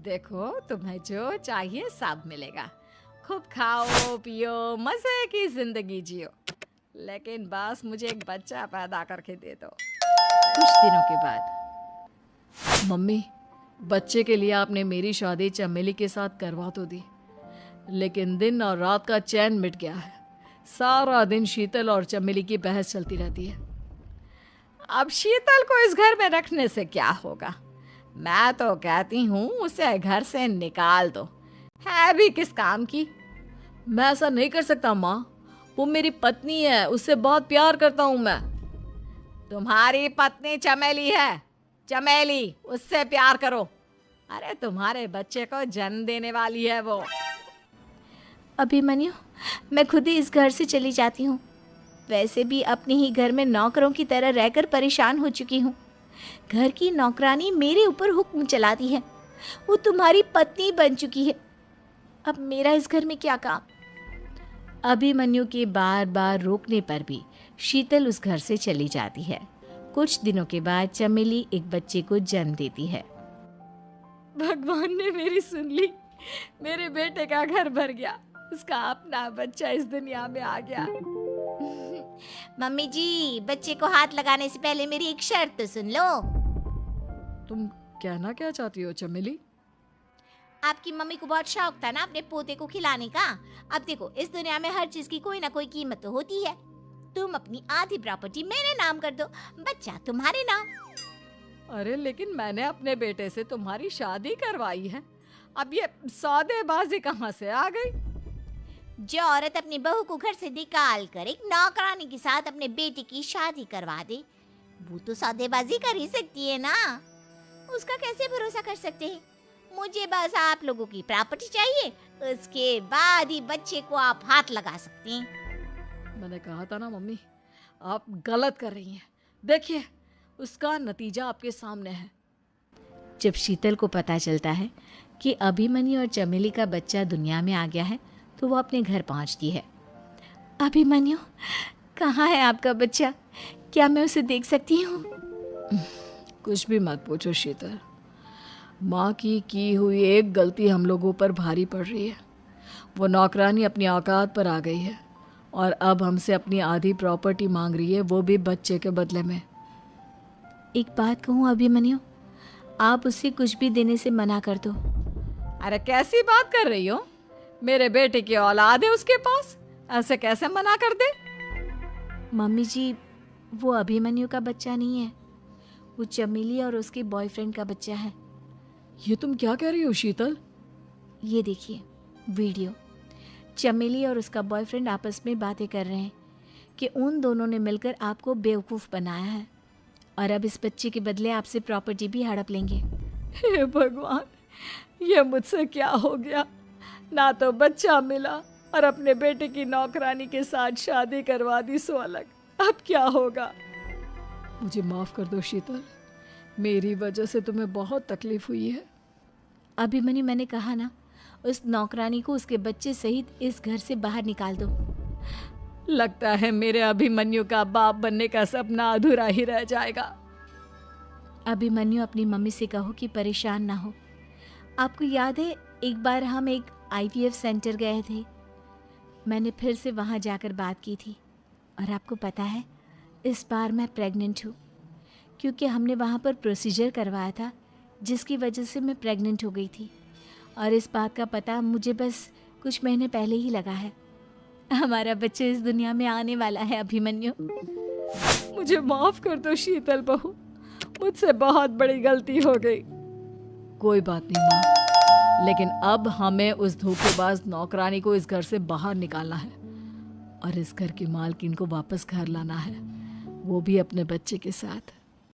देखो, तुम्हें जो चाहिए सब मिलेगा। खूब खाओ पियो, मजे की जिंदगी जियो, लेकिन बस मुझे एक बच्चा पैदा करके दे दो। कुछ दिनों के बाद, मम्मी, बच्चे के लिए आपने मेरी शादी चमेली के साथ करवा तो दी, लेकिन दिन और रात का चैन मिट गया है। सारा दिन शीतल और चमेली की बहस चलती रहती है। अब शीतल को इस घर में रखने से क्या होगा? मैं तो कहती हूँ उसे घर से निकाल दो, है भी किस काम की। मैं ऐसा नहीं कर सकता माँ, वो मेरी पत्नी है, उससे बहुत प्यार करता हूँ मैं। तुम्हारी पत्नी चमेली है, चमेली, उससे प्यार करो। अरे तुम्हारे बच्चे को जन्म देने वाली है वो। अभिमन्यु, मैं खुद ही इस घर से चली जाती हूँ। वैसे भी अपने ही घर में नौकरों की तरह रहकर परेशान हो चुकी हूँ। घर की नौकरानी मेरे ऊपर हुक्म चलाती है। वो तुम्हारी पत्नी बन चुकी है। अब मेरा इस घर में क्या काम? अभिमन्यु के बार बार रोकने पर भी शीतल उस घर से चली जाती है। कुछ दिनों के बाद चमेली एक बच्चे को जन्म देती है। भगवान ने मेरी सुन ली, मेरे बेटे का घर भर गया, उसका अपना बच्चा इस दुनिया में आ गया। मम्मी जी, बच्चे को हाथ लगाने से पहले मेरी एक शर्त तो सुन लो। तुम कहना क्या चाहती हो चमेली? आपकी मम्मी को बहुत शौक था ना अपने पोते को खिलाने का। अब देखो, इस दुनिया में हर चीज की कोई ना कोई कीमत तो होती है। तुम अपनी आधी प्रॉपर्टी मेरे नाम कर दो, बच्चा तुम्हारे नाम। अरे लेकिन मैंने अपने बेटे से तुम्हारी शादी करवाई है, अब ये सौदेबाजी कहाँ से आ गई? जो औरत अपनी बहू को घर से निकाल कर एक नौकरानी के साथ अपने बेटे की शादी करवा दे, वो तो सौदेबाजी कर ही सकती है ना। उसका कैसे भरोसा कर सकते हैं? मुझे बस आप लोगों की प्रॉपर्टी चाहिए, उसके बाद ही बच्चे को आप हाथ लगा सकते हैं। मैंने कहा था ना मम्मी, आप गलत कर रही हैं। देखिए, उसका नतीजा आपके सामने है। जब शीतल को पता चलता है कि अभिमन्यु और चमेली का बच्चा दुनिया में आ गया है, तो वो अपने घर पहुंचती है। अभिमन्यु, कहाँ है आपका बच्चा? क्या मैं उसे देख सकती हूँ? कुछ भी मत पूछो शीतल, माँ की हुई एक गलती हम लोगों पर भारी पड़ रही है। वो नौकरानी अपनी औकात पर आ गई है और अब हमसे अपनी आधी प्रॉपर्टी मांग रही है, वो भी बच्चे के बदले में। एक बात कहूँ अभिमन्यु, आप उसे कुछ भी देने से मना कर दो। अरे कैसी बात कर रही हो? मेरे बेटे की औलाद है उसके पास, ऐसे कैसे मना कर दे? मम्मी जी, वो अभिमन्यु का बच्चा नहीं है, वो चमेली और उसके बॉयफ्रेंड का बच्चा है। ये तुम क्या कह रही हो शीतल? ये देखिए वीडियो। चमेली और उसका बॉयफ्रेंड आपस में बातें कर रहे हैं कि उन दोनों ने मिलकर आपको बेवकूफ़ बनाया है और अब इस बच्चे के बदले आपसे प्रॉपर्टी भी हड़प लेंगे। हे भगवान, ये मुझसे क्या हो गया? ना तो बच्चा मिला और अपने बेटे की नौकरानी के साथ शादी करवा दी सो अलग। अब क्या होगा? मुझे माफ कर दो शीतल, मेरी वजह से तुम्हें बहुत तकलीफ हुई है। अभिमन्यु, मैंने कहा ना, उस नौकरानी को उसके बच्चे सहित इस घर से बाहर निकाल दो। लगता है मेरे अभिमन्यु का बाप बनने का सपना अधूरा ही रह जाएगा। अभिमन्यु, अपनी मम्मी से कहो कि परेशान ना हो। आपको याद है एक बार हम एक IVF सेंटर गए थे, मैंने फिर से वहाँ जाकर बात की थी और आपको पता है इस बार मैं प्रेग्नेंट हूँ, क्योंकि हमने वहाँ पर प्रोसीजर करवाया था जिसकी वजह से मैं प्रेग्नेंट हो गई थी और इस बात का पता मुझे बस कुछ महीने पहले ही लगा है। हमारा बच्चा इस दुनिया में आने वाला है अभिमन्यु। मुझे माफ कर दो शीतल बहू, मुझसे बहुत बड़ी गलती हो गई। कोई बात नहीं माँ, लेकिन अब हमें उस धोखेबाज नौकरानी को इस घर से बाहर निकालना है और इस घर की मालकिन को वापस घर लाना है, वो भी अपने बच्चे के साथ।